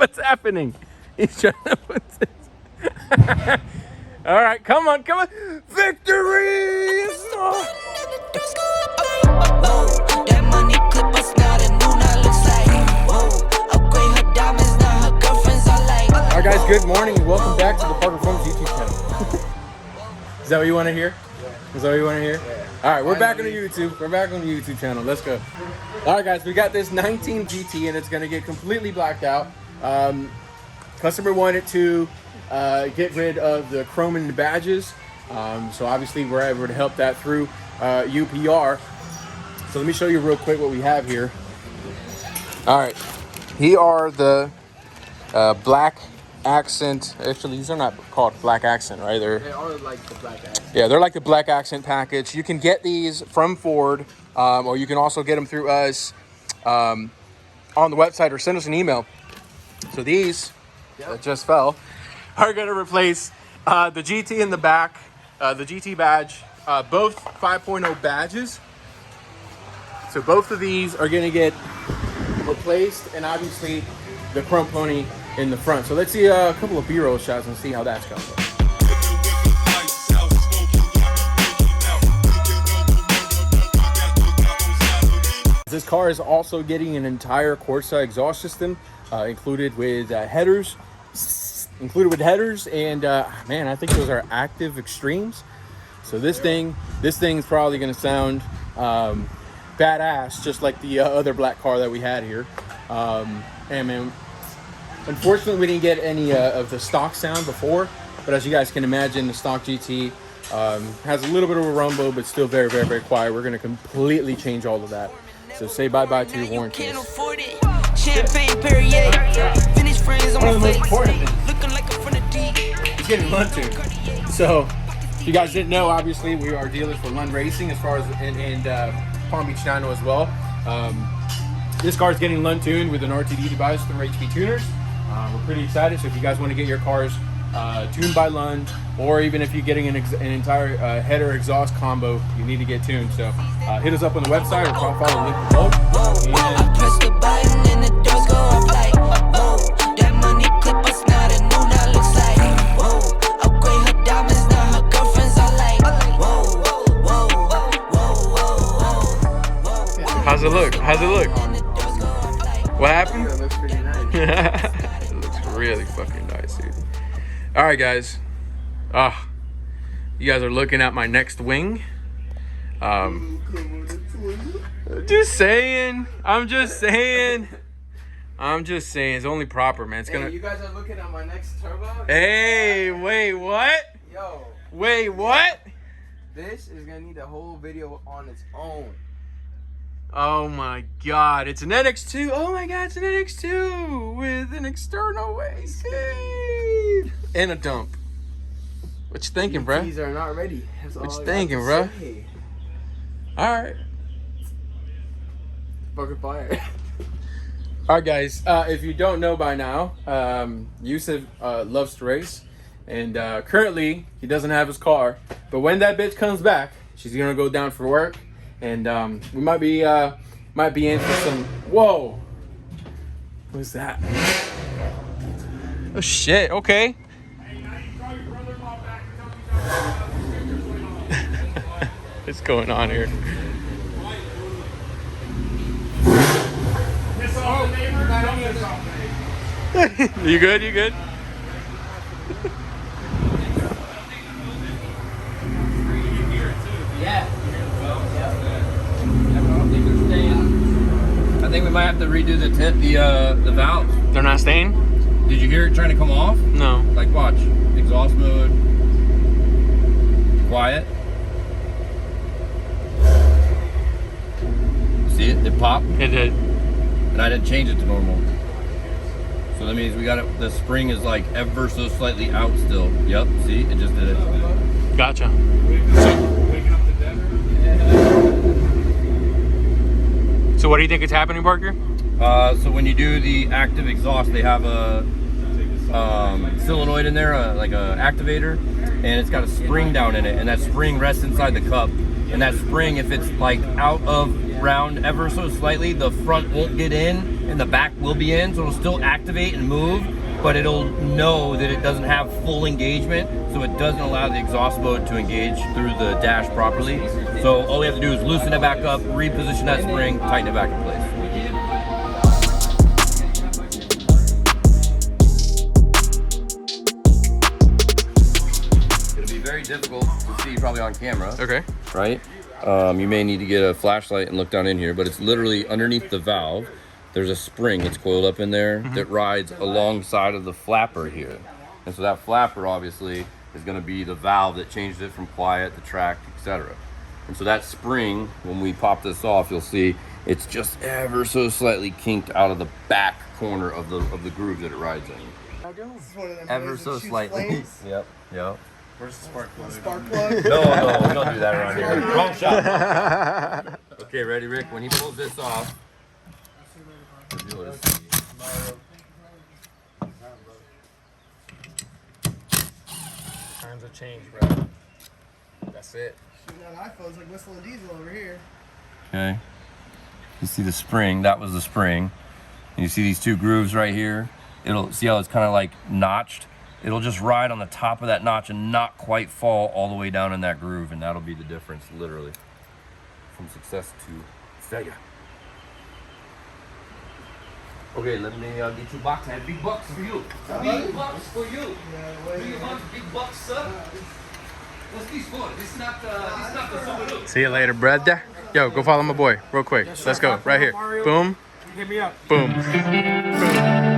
What's happening? He's trying to put this. All right, come on. Victory! That money clip us now, the new now looks like. Whoa, upgrade her diamonds, now her girlfriends are like. All right, guys, good morning and welcome back to the CORSA Performance YouTube channel. Is that what you want to hear? Yeah. Is that what you want to hear? Yeah. All right, we're back on the YouTube. We're back on the YouTube channel. Let's go. All right, guys, we got this 19 GT and it's going to get completely blacked out. Customer wanted to get rid of the chrome and the badges. So obviously we're able to help that through UPR. So let me show you real quick what we have here. All right, here are the black accent. Actually, these are not called black accent, right? They are like the black accent. Yeah, they're like the black accent package. You can get these from Ford, or you can also get them through us on the website, or send us an email. So these that just fell are going to replace the GT in the back, the GT badge, both 5.0 badges. So both of these are going to get replaced, and obviously the chrome pony in the front. So let's see a couple of B-roll shots and see how that's going. This car is also getting an entire CORSA exhaust system, included with headers, and man, I think those are active extremes. So this thing's probably going to sound badass, just like the other black car that we had here. And man, unfortunately, we didn't get any of the stock sound before, but as you guys can imagine, the stock GT has a little bit of a rumble, but still very, very, very quiet. We're going to completely change all of that. So say bye-bye to your warranties. Champagne Perrier, finish friends on my face. Looking like a friend of D. It's getting Lund tuned. So, if you guys didn't know, obviously we are dealers for Lund Racing as far as and Palm Beach Nano as well. This car is getting Lund tuned with an RTD device through HP Tuners. We're pretty excited. So if you guys want to get your cars tuned by Lund, or even if you're getting an entire header exhaust combo, you need to get tuned. So hit us up on the website or follow the link below. I press the button and the doors go up like, whoa, that money clip us now, the new now looks like, whoa, upgrade her diamonds, now her girlfriends are like, whoa, whoa, whoa, whoa. How's it look? What happened? It looks pretty nice. It looks really fucking nice, dude. All right, guys. You guys are looking at my next wing. Just saying. I'm just saying. It's only proper, man. It's gonna. You guys are looking at my next turbo. Hey, wait, what? Yo. Wait, what? This is gonna need a whole video on its own. Oh my God! It's an NX2. Oh my God! It's an NX2 with an external AC and a dump. What you thinking, bruh? These are not ready. What you thinking, bruh? All right. Fucking fire. All right, guys. If you don't know by now, Yusuf loves to race, and currently he doesn't have his car. But when that bitch comes back, she's gonna go down for work, and we might be in for some. Whoa! What's that? Oh shit! Okay. What's going on here? You good? You good? Yeah. I think we might have to redo the tint, the valves. They're not staying? Did you hear it trying to come off? No. Like, watch. Exhaust mode. Quiet. See it? It popped. It did. And I didn't change it to normal. So that means we got it. The spring is like ever so slightly out still. Yep. See? It just did it. Gotcha. So what do you think is happening, Parker? So when you do the active exhaust, they have a solenoid in there, like a activator, and it's got a spring down in it, and that spring rests inside the cup. And that spring, if it's like out of round ever so slightly, the front won't get in and the back will be in, so it'll still activate and move, but it'll know that it doesn't have full engagement, so it doesn't allow the exhaust mode to engage through the dash properly. So all we have to do is loosen it back up, reposition that spring, tighten it back in place. It'll be very difficult to see probably on camera. Okay. Right? You may need to get a flashlight and look down in here, but it's literally underneath the valve. There's a spring that's coiled up in there that rides alongside of the flapper here. And so that flapper obviously is going to be the valve that changes it from quiet to tracked, etc. And so that spring, when we pop this off, you'll see it's just ever so slightly kinked out of the back corner of the groove that it rides in. Ever so slightly. Yep. Where's the spark plug? No, we don't do that around here. Wrong shot. Okay, ready, Rick? When he pulls this off, Times have changed, bro. That's it. iPhone's like whistling diesel over here. okay. You see the spring, that was the spring. And you see these two grooves right here? It'll, see how it's kind of like notched? It'll just ride on the top of that notch and not quite fall all the way down in that groove, and that'll be the difference, literally, from success to failure. Okay, let me get you box. I have big bucks for you. Big bucks for you. Big bucks, big bucks, sir. What's this for? This is not the super look. See you later, brother. Yo, go follow my boy real quick. Let's go. Right here. Boom. Hit me up. Boom. Boom.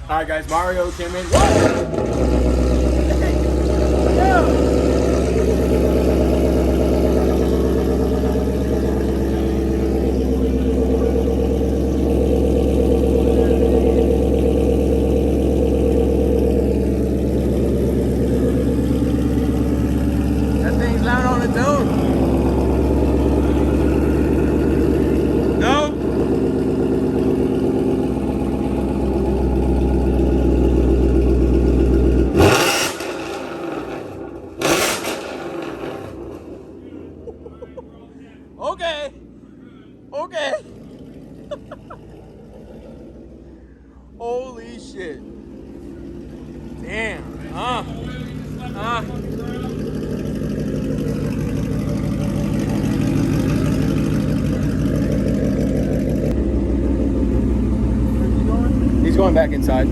All right, guys, Mario came in. That thing's loud on its own. No? Okay. Holy shit. Damn. He's going back inside.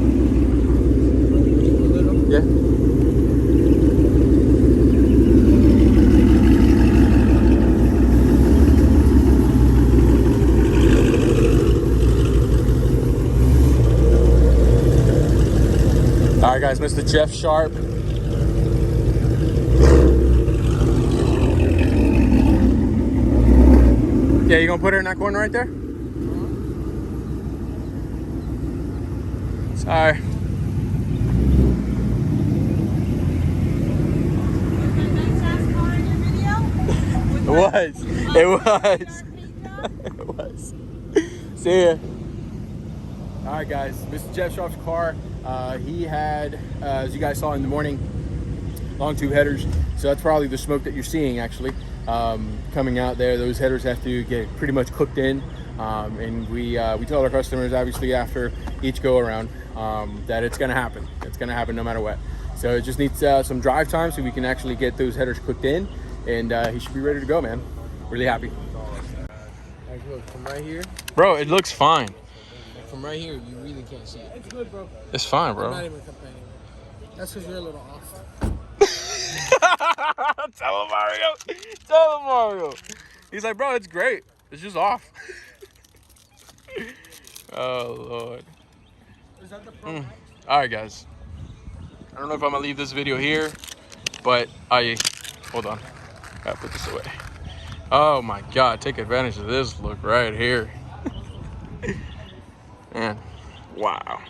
Yeah. All right, guys, Mr. Jeff Sharp. Yeah, you gonna put her in that corner right there? Sorry. It was. It was. It was. See ya. All right, guys, Mr. Jeff Sharp's car. He had, as you guys saw in the morning, long tube headers. So that's probably the smoke that you're seeing actually coming out there. Those headers have to get pretty much cooked in. And we tell our customers obviously after each go around that it's gonna happen. It's gonna happen no matter what. So it just needs some drive time so we can actually get those headers cooked in, and he should be ready to go, man. Really happy. Like, look, from right here. Bro, it looks fine. From right here, you really can't see it. It's good, bro. It's fine, bro. I'm not even complaining. That's because you're a little off. Tell him, Mario. Tell him, Mario. He's like, bro, it's great. It's just off. Oh, Lord. Is that the Pro Max? All right, guys. I don't know if I'm going to leave this video here, but hold on. Gotta put this away. Oh my God, take advantage of this look right here. Man, wow.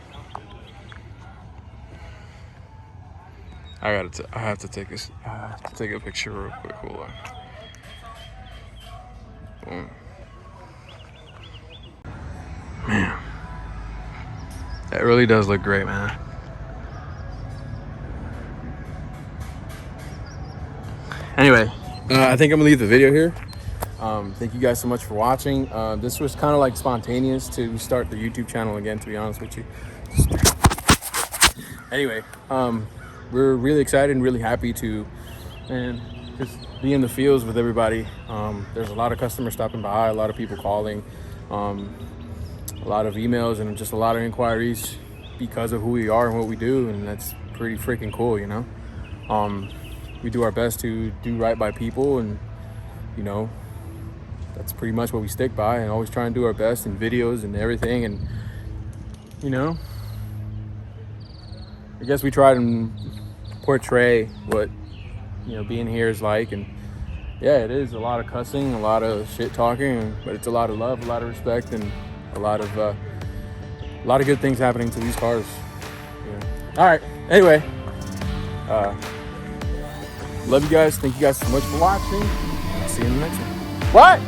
I have to take this. I have to take a picture real quick. Hold on. Boom. Man, that really does look great, man. Anyway, I think I'm gonna leave the video here. Thank you guys so much for watching. This was kind of like spontaneous to start the YouTube channel again, to be honest with you. Anyway, we're really excited and really happy to, and just be in the fields with everybody. There's a lot of customers stopping by, a lot of people calling, a lot of emails, and just a lot of inquiries because of who we are and what we do, and that's pretty freaking cool, you know. We do our best to do right by people, and you know, that's pretty much what we stick by, and always try and do our best in videos and everything. And you know, I guess we try to portray what, you know, being here is like. And yeah, it is a lot of cussing, a lot of shit talking, but it's a lot of love, a lot of respect, and a lot of good things happening to these cars. Yeah. All right, anyway, love you guys. Thank you guys so much for watching. I'll see you in the next one. What?